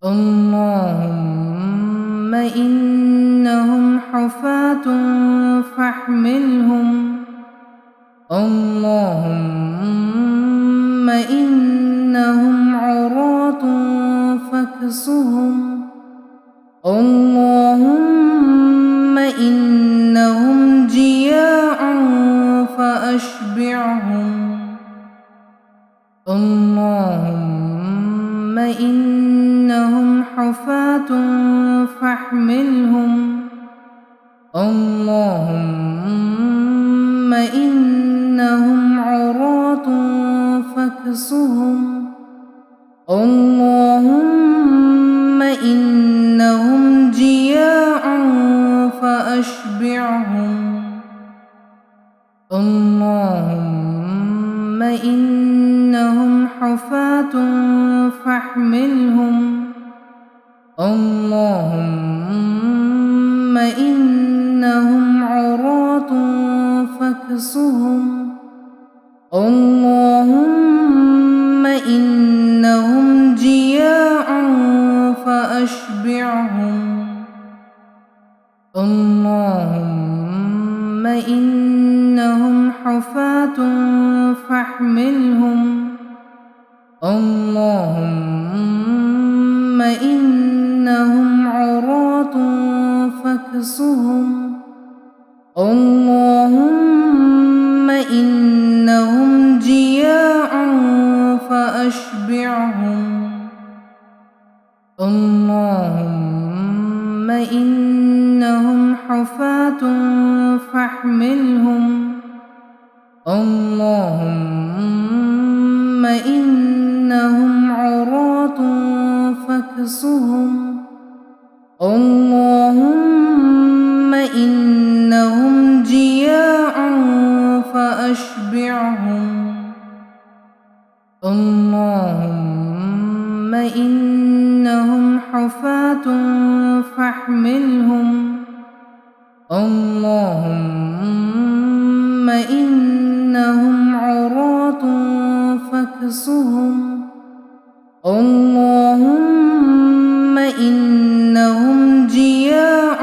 اللهم إنهم حفاة فاحملهم. اللهم إنهم عراة فاكسهم. اللهم إنهم جياع فأشبعهم. اللهم إنهم حفاة فاحملهم. اللهم إنهم عراة فاكسهم. اللهم إنهم جياع فأشبعهم. اللهم إنهم حفاة فاحملهم. اللهم إنهم عراة فاكسهم. اللهم إنهم جياع فأشبعهم. اللهم إنهم حفاة فاحملهم. اللهم إنهم عراة فاكسهم. اللهم إنهم جياع فأشبعهم. اللهم إنهم حفاة فاحملهم. اللهم إنهم عراة فاكسهم. اللهم إنهم جياع فأشبعهم. اللهم إنهم حفاة فاحملهم. اللهم إنهم عراة فاكسهم. اللهم إنهم جياع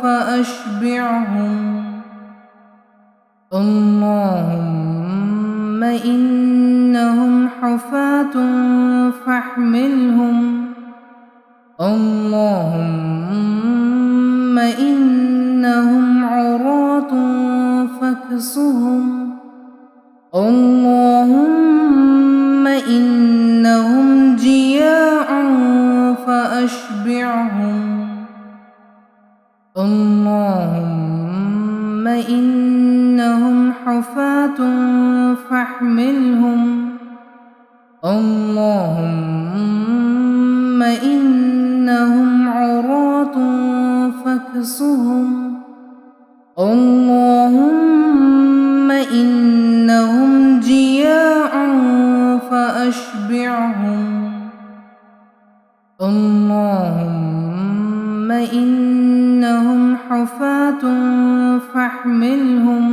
فأشبعهم. اللهم إنهم حفاة فاحملهم. اللهم إنهم عراة فاكسهم. اللهم إنهم جياع فأشبعهم. اللهم إنهم حفاة فاحملهم. اللهم إنهم عراة فاكسهم. اللهم إنهم جياع فأشبعهم. اللهم إنهم حفاة فاحملهم.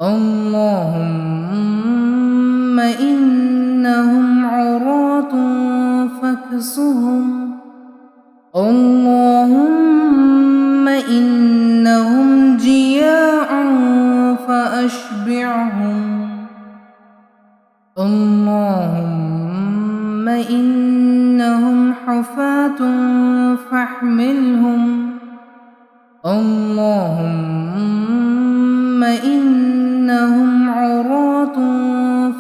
اللهم إنهم عراة فاكسهم. اللهم إنهم جياع فأشبعهم. اللهم إنهم حفاة فاحملهم. اللهم إنهم عراة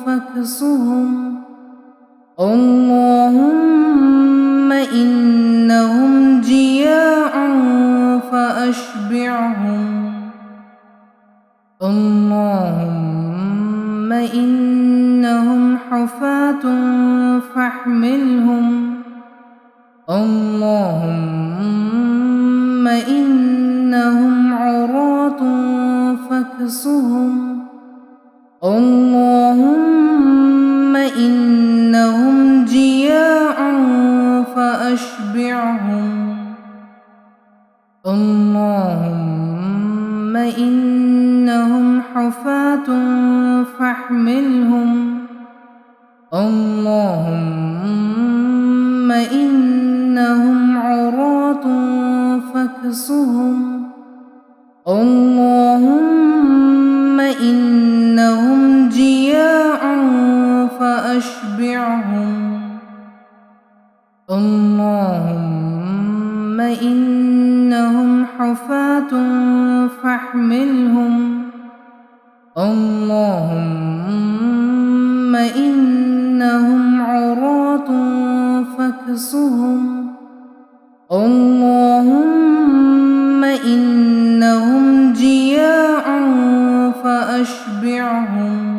فاكسهم. اللهم إنهم جياع فأشبعهم. اللهم إنهم حفاة فاحملهم. اللهم إنهم عراة فاكسهم. اللهم إنهم جياع فأشبعهم. اللهم إنهم حفاة فاحملهم. اللهم إنهم عراة فاكسهم اللهم إنهم جياع فأشبعهم اللهم إنهم حفاة فاحملهم اللهم إنهم عراة فاكسهم اللهم إنهم جياع فأشبعهم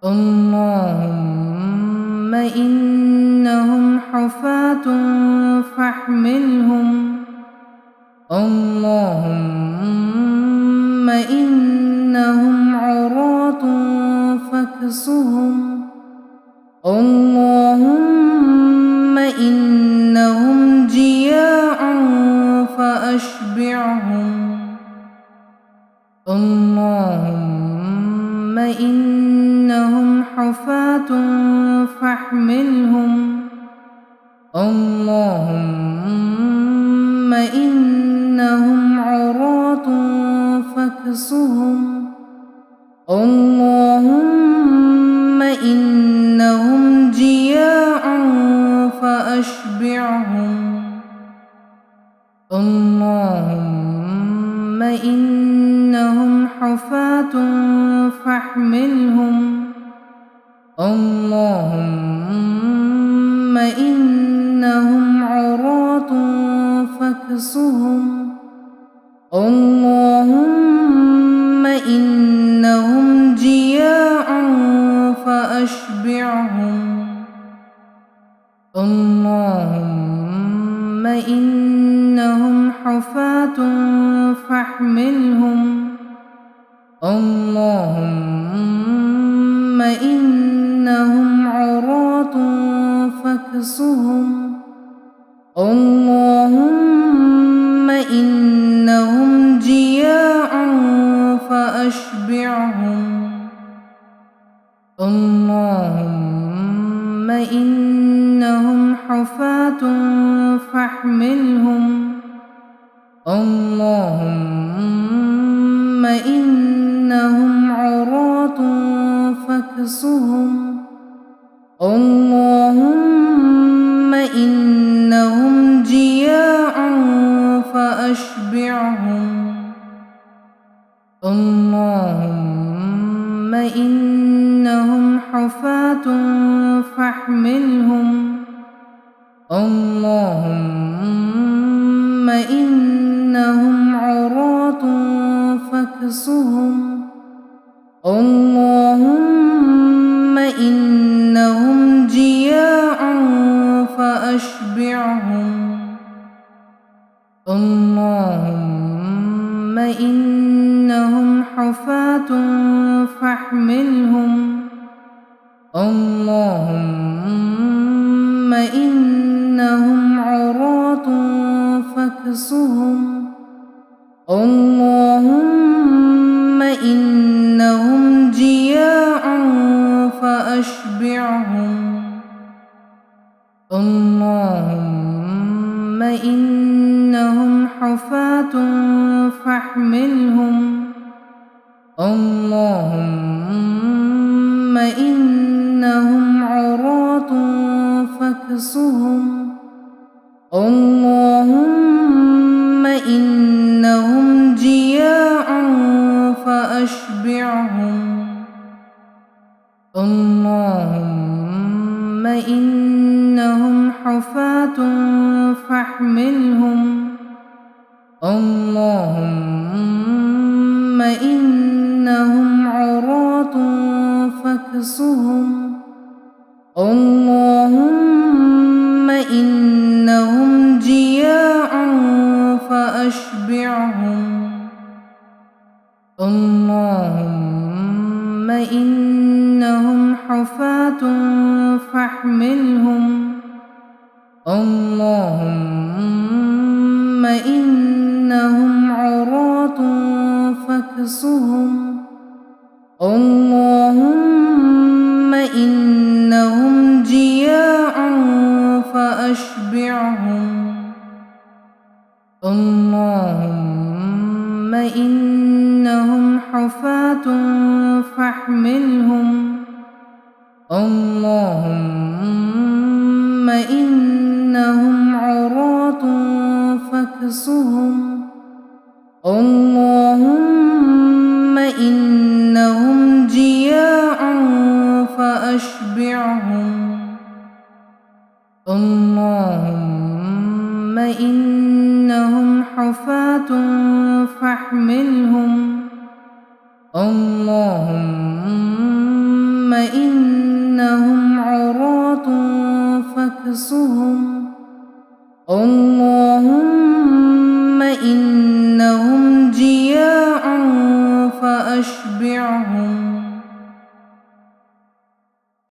اللهم إنهم حفاة فاحملهم اللهم إنهم عراة فاكسهم اللهم إنهم جياع فأشبعهم اللهم إنهم حفاة فاحملهم اللهم إنهم عراة فاكسهم اللهم إنهم جياع فأشبعهم اللهم إنهم حفاة فاحملهم اللهم إنهم عراة فاكسهم اللهم إنهم جياع فأشبعهم اللهم إنهم حفاة فاحملهم اللهم إنهم عراة فاكسهم اللهم إنهم جياع فأشبعهم اللهم إنهم حفاة فاحملهم اللهم إنهم عراة فاكسهم اللهم إنهم جياع فأشبعهم اللهم إنهم حفاة فاحملهم اللهم إنهم عراة فاكسهم اللهم إنهم جياع فأشبعهم اللهم إنهم حفاة فاحملهم اللهم إنهم عراة فاكسهم اللهم إنهم جياع فأشبعهم اللهم إنهم حفاة فاحملهم اللهم إنهم عراة فاكسهم اللهم إنهم جياع فأشبعهم اللهم إنهم حفاة فاحملهم اللهم إنهم عراة فاكسهم اللهم إنهم جياع فأشبعهم اللهم إنهم حفاة فاحملهم اللهم إنهم عراة فاكسهم اللهم إنهم جياع اللهم إنهم عراة فاكسهم اللهم إنهم جياع فأشبعهم اللهم إنهم حفاة فاحملهم اللهم إنهم عراة فاكسهم